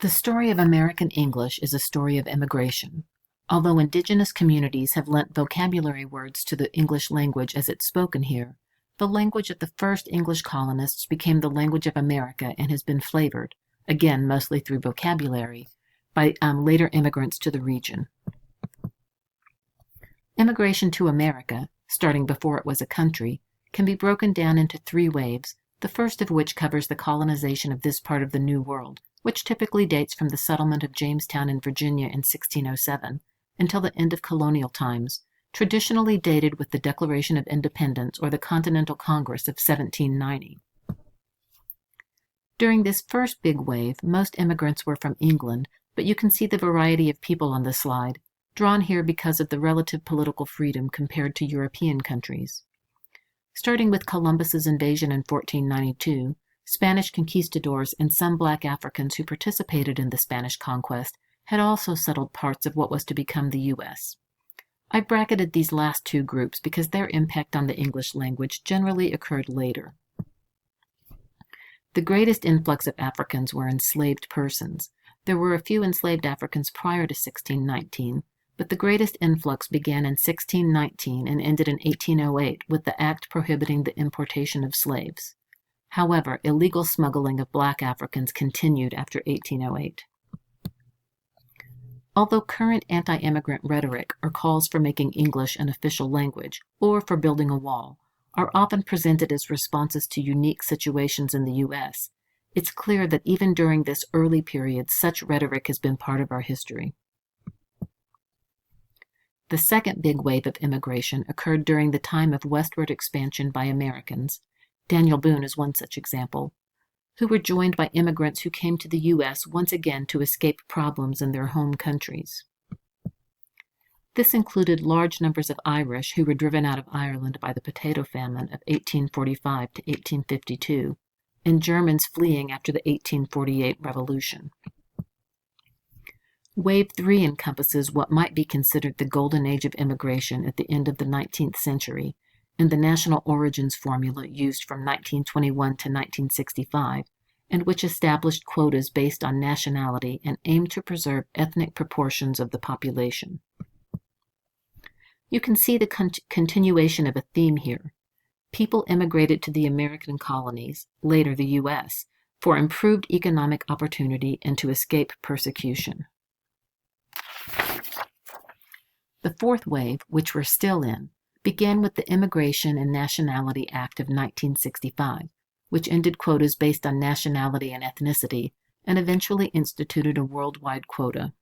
The story of American English is a story of immigration. Although indigenous communities have lent vocabulary words to the English language as it's spoken here, the language of the first English colonists became the language of America and has been flavored, again mostly through vocabulary, by later immigrants to the region. Immigration to America, starting before it was a country, can be broken down into three waves, the first of which covers the colonization of this part of the New World, which typically dates from the settlement of Jamestown in Virginia in 1607 until the end of colonial times, traditionally dated with the Declaration of Independence or the Continental Congress of 1790. During this first big wave, most immigrants were from England, but you can see the variety of people on the slide, drawn here because of the relative political freedom compared to European countries. Starting with Columbus's invasion in 1492, Spanish conquistadors and some Black Africans who participated in the Spanish conquest had also settled parts of what was to become the U.S. I bracketed these last two groups because their impact on the English language generally occurred later. The greatest influx of Africans were enslaved persons. There were a few enslaved Africans prior to 1619, but the greatest influx began in 1619 and ended in 1808 with the act prohibiting the importation of slaves. However, illegal smuggling of Black Africans continued after 1808. Although current anti-immigrant rhetoric or calls for making English an official language or for building a wall are often presented as responses to unique situations in the U.S., it's clear that even during this early period, such rhetoric has been part of our history. The second big wave of immigration occurred during the time of westward expansion by Americans. Daniel Boone is one such example, who were joined by immigrants who came to the U.S. once again to escape problems in their home countries. This included large numbers of Irish who were driven out of Ireland by the potato famine of 1845 to 1852, and Germans fleeing after the 1848 Revolution. Wave 3 encompasses what might be considered the golden age of immigration at the end of the 19th century, and the national origins formula used from 1921 to 1965, and which established quotas based on nationality and aimed to preserve ethnic proportions of the population. You can see the continuation of a theme here. People immigrated to the American colonies, later the U.S., for improved economic opportunity and to escape persecution. The fourth wave, which we're still in, began with the Immigration and Nationality Act of 1965, which ended quotas based on nationality and ethnicity, and eventually instituted a worldwide quota.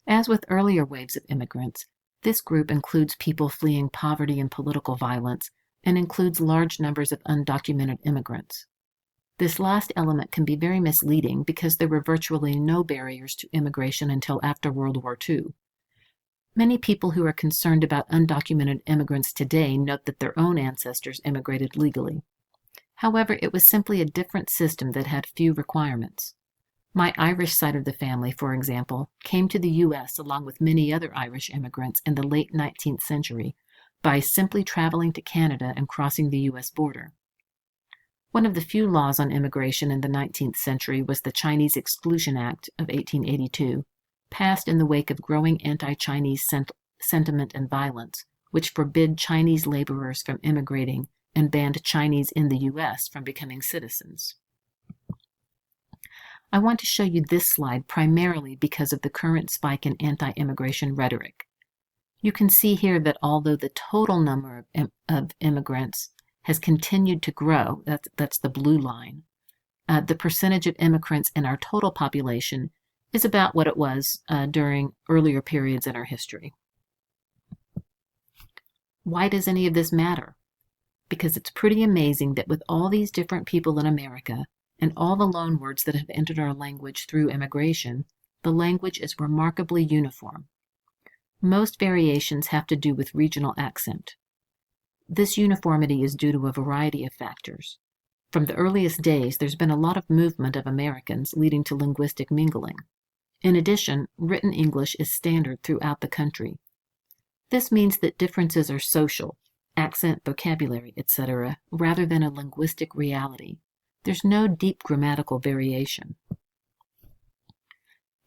As with earlier waves of immigrants, this group includes people fleeing poverty and political violence, and includes large numbers of undocumented immigrants. This last element can be very misleading because there were virtually no barriers to immigration until after World War II. Many people who are concerned about undocumented immigrants today note that their own ancestors immigrated legally. However, it was simply a different system that had few requirements. My Irish side of the family, for example, came to the U.S. along with many other Irish immigrants in the late 19th century by simply traveling to Canada and crossing the U.S. border. One of the few laws on immigration in the 19th century was the Chinese Exclusion Act of 1882, passed in the wake of growing anti-Chinese sentiment and violence, which forbid Chinese laborers from immigrating and banned Chinese in the U.S. from becoming citizens. I want to show you this slide primarily because of the current spike in anti-immigration rhetoric. You can see here that although the total number of immigrants has continued to grow, that's the blue line, the percentage of immigrants in our total population is about what it was during earlier periods in our history. Why does any of this matter? Because it's pretty amazing that with all these different people in America and all the loanwords that have entered our language through immigration, the language is remarkably uniform. Most variations have to do with regional accent. This uniformity is due to a variety of factors. From the earliest days, there's been a lot of movement of Americans leading to linguistic mingling. In addition, written English is standard throughout the country. This means that differences are social, accent, vocabulary, etc., rather than a linguistic reality. There's no deep grammatical variation.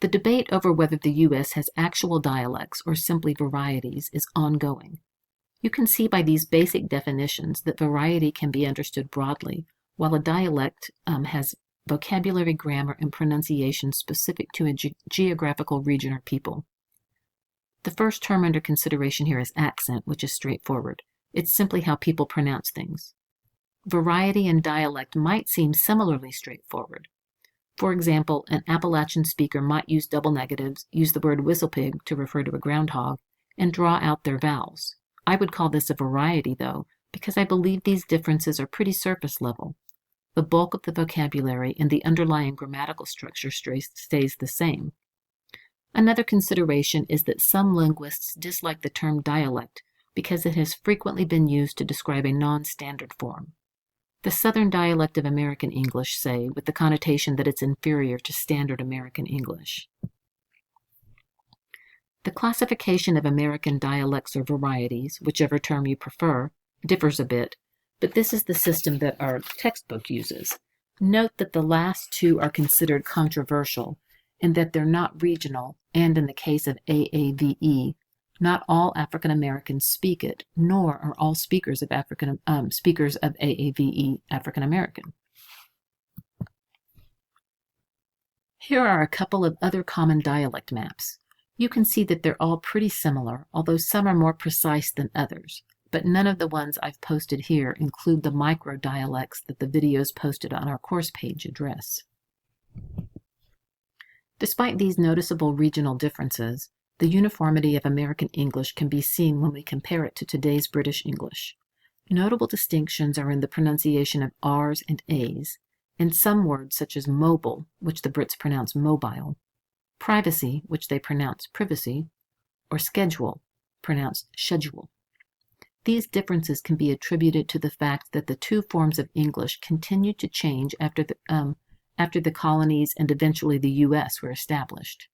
The debate over whether the U.S. has actual dialects or simply varieties is ongoing. You can see by these basic definitions that variety can be understood broadly, while a dialect has vocabulary, grammar, and pronunciation specific to a geographical region or people. The first term under consideration here is accent, which is straightforward. It's simply how people pronounce things. Variety and dialect might seem similarly straightforward. For example, an Appalachian speaker might use double negatives, use the word whistlepig to refer to a groundhog, and draw out their vowels. I would call this a variety, though, because I believe these differences are pretty surface level. The bulk of the vocabulary and the underlying grammatical structure stays the same. Another consideration is that some linguists dislike the term dialect because it has frequently been used to describe a non-standard form. The Southern dialect of American English, say, with the connotation that it's inferior to standard American English. The classification of American dialects or varieties, whichever term you prefer, differs a bit, but this is the system that our textbook uses. Note that the last two are considered controversial, and that they're not regional, and in the case of AAVE, not all African Americans speak it, nor are all speakers of AAVE African American. Here are a couple of other common dialect maps. You can see that they're all pretty similar, although some are more precise than others, but none of the ones I've posted here include the micro dialects that the videos posted on our course page address. Despite these noticeable regional differences, the uniformity of American English can be seen when we compare it to today's British English. Notable distinctions are in the pronunciation of R's and A's, and some words such as mobile, which the Brits pronounce mobile, privacy, which they pronounce privacy, or schedule, pronounced schedule. These differences can be attributed to the fact that the two forms of English continued to change after the colonies and eventually the U.S. were established.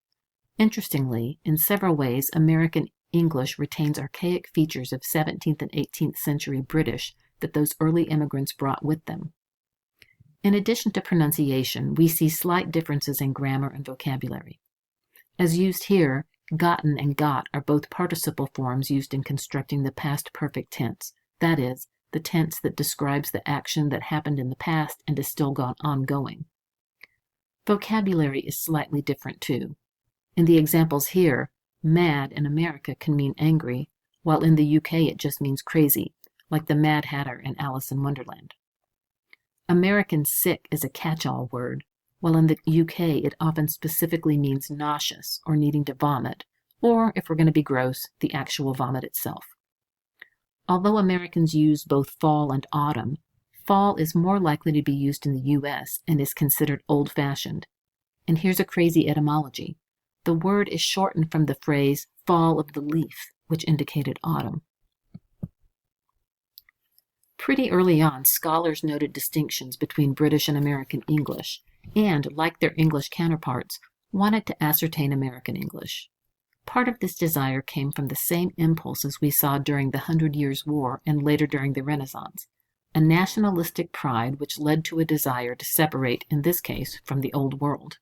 Interestingly, in several ways, American English retains archaic features of 17th and 18th century British that those early immigrants brought with them. In addition to pronunciation, we see slight differences in grammar and vocabulary. As used here, gotten and got are both participle forms used in constructing the past perfect tense, that is, the tense that describes the action that happened in the past and is still ongoing. Vocabulary is slightly different too. In the examples here, mad in America can mean angry, while in the UK it just means crazy, like the Mad Hatter in Alice in Wonderland. American sick is a catch-all word, while in the UK it often specifically means nauseous or needing to vomit, or, if we're going to be gross, the actual vomit itself. Although Americans use both fall and autumn, fall is more likely to be used in the US and is considered old-fashioned. And here's a crazy etymology. The word is shortened from the phrase fall of the leaf, which indicated autumn. Pretty early on, scholars noted distinctions between British and American English, and, like their English counterparts, wanted to ascertain American English. Part of this desire came from the same impulses we saw during the 100 Years' War and later during the Renaissance, a nationalistic pride which led to a desire to separate, in this case, from the Old World.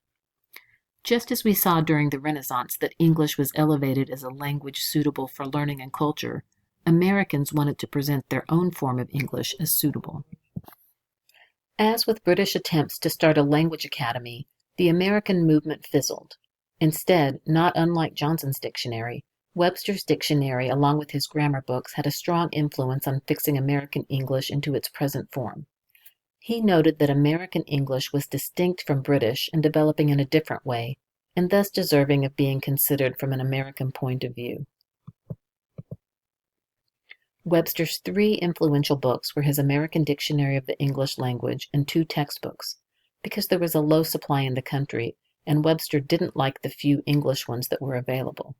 Just as we saw during the Renaissance that English was elevated as a language suitable for learning and culture, Americans wanted to present their own form of English as suitable. As with British attempts to start a language academy, the American movement fizzled. Instead, not unlike Johnson's dictionary, Webster's dictionary, along with his grammar books, had a strong influence on fixing American English into its present form. He noted that American English was distinct from British and developing in a different way, and thus deserving of being considered from an American point of view. Webster's 3 influential books were his American Dictionary of the English Language and 2 textbooks, because there was a low supply in the country, and Webster didn't like the few English ones that were available.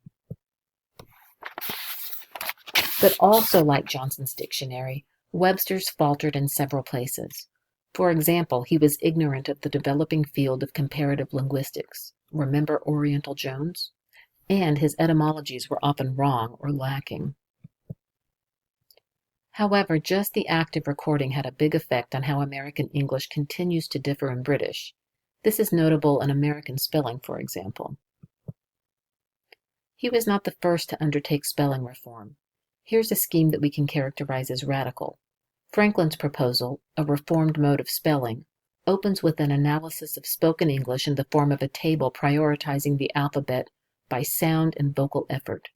But also like Johnson's dictionary, Webster's faltered in several places. For example, he was ignorant of the developing field of comparative linguistics. Remember Oriental Jones? And his etymologies were often wrong or lacking. However, just the act of recording had a big effect on how American English continues to differ in British. This is notable in American spelling, for example. He was not the first to undertake spelling reform. Here's a scheme that we can characterize as radical. Franklin's proposal, a reformed mode of spelling, opens with an analysis of spoken English in the form of a table prioritizing the alphabet by sound and vocal effort.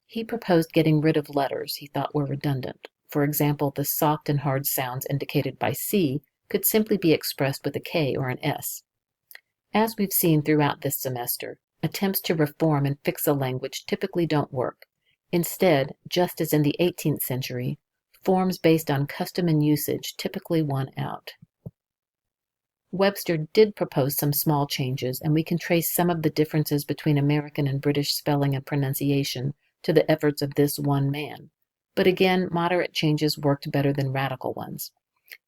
He proposed getting rid of letters he thought were redundant. For example, the soft and hard sounds indicated by C could simply be expressed with a K or an S. As we've seen throughout this semester, attempts to reform and fix a language typically don't work. Instead, just as in the 18th century, forms based on custom and usage typically won out. Webster did propose some small changes, and we can trace some of the differences between American and British spelling and pronunciation to the efforts of this one man. But again, moderate changes worked better than radical ones.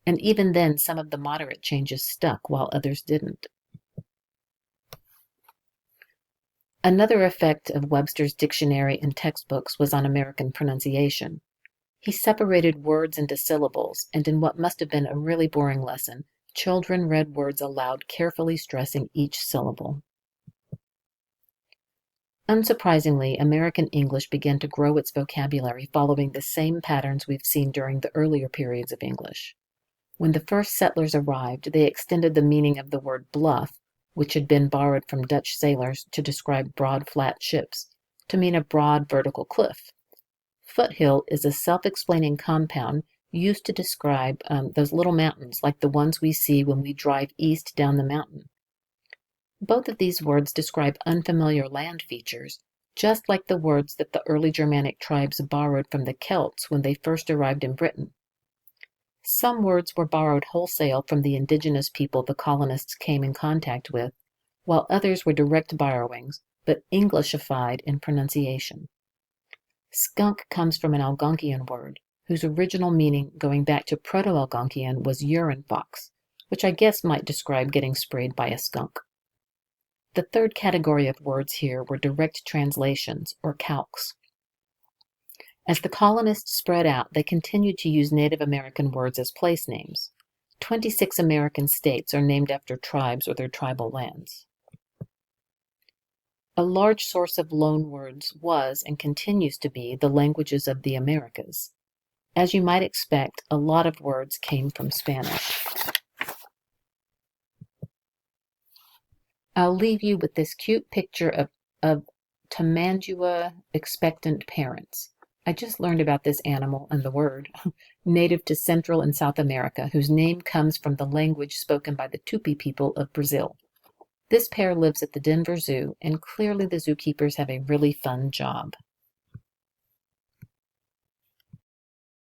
And even then, some of the moderate changes stuck while others didn't. Another effect of Webster's dictionary and textbooks was on American pronunciation. He separated words into syllables, and in what must have been a really boring lesson, children read words aloud, carefully stressing each syllable. Unsurprisingly, American English began to grow its vocabulary following the same patterns we've seen during the earlier periods of English. When the first settlers arrived, they extended the meaning of the word bluff, which had been borrowed from Dutch sailors to describe broad, flat ships, to mean a broad, vertical cliff. Foothill is a self-explaining compound used to describe those little mountains like the ones we see when we drive east down the mountain. Both of these words describe unfamiliar land features, just like the words that the early Germanic tribes borrowed from the Celts when they first arrived in Britain. Some words were borrowed wholesale from the indigenous people the colonists came in contact with, while others were direct borrowings, but Englishified in pronunciation. Skunk comes from an Algonquian word, whose original meaning going back to Proto-Algonquian was urine fox, which I guess might describe getting sprayed by a skunk. The third category of words here were direct translations, or calques. As the colonists spread out, they continued to use Native American words as place names. 26 American states are named after tribes or their tribal lands. A large source of loan words was, and continues to be, the languages of the Americas. As you might expect, a lot of words came from Spanish. I'll leave you with this cute picture of Tamandua expectant parents. I just learned about this animal and the word, native to Central and South America, whose name comes from the language spoken by the Tupi people of Brazil. This pair lives at the Denver Zoo, and clearly the zookeepers have a really fun job.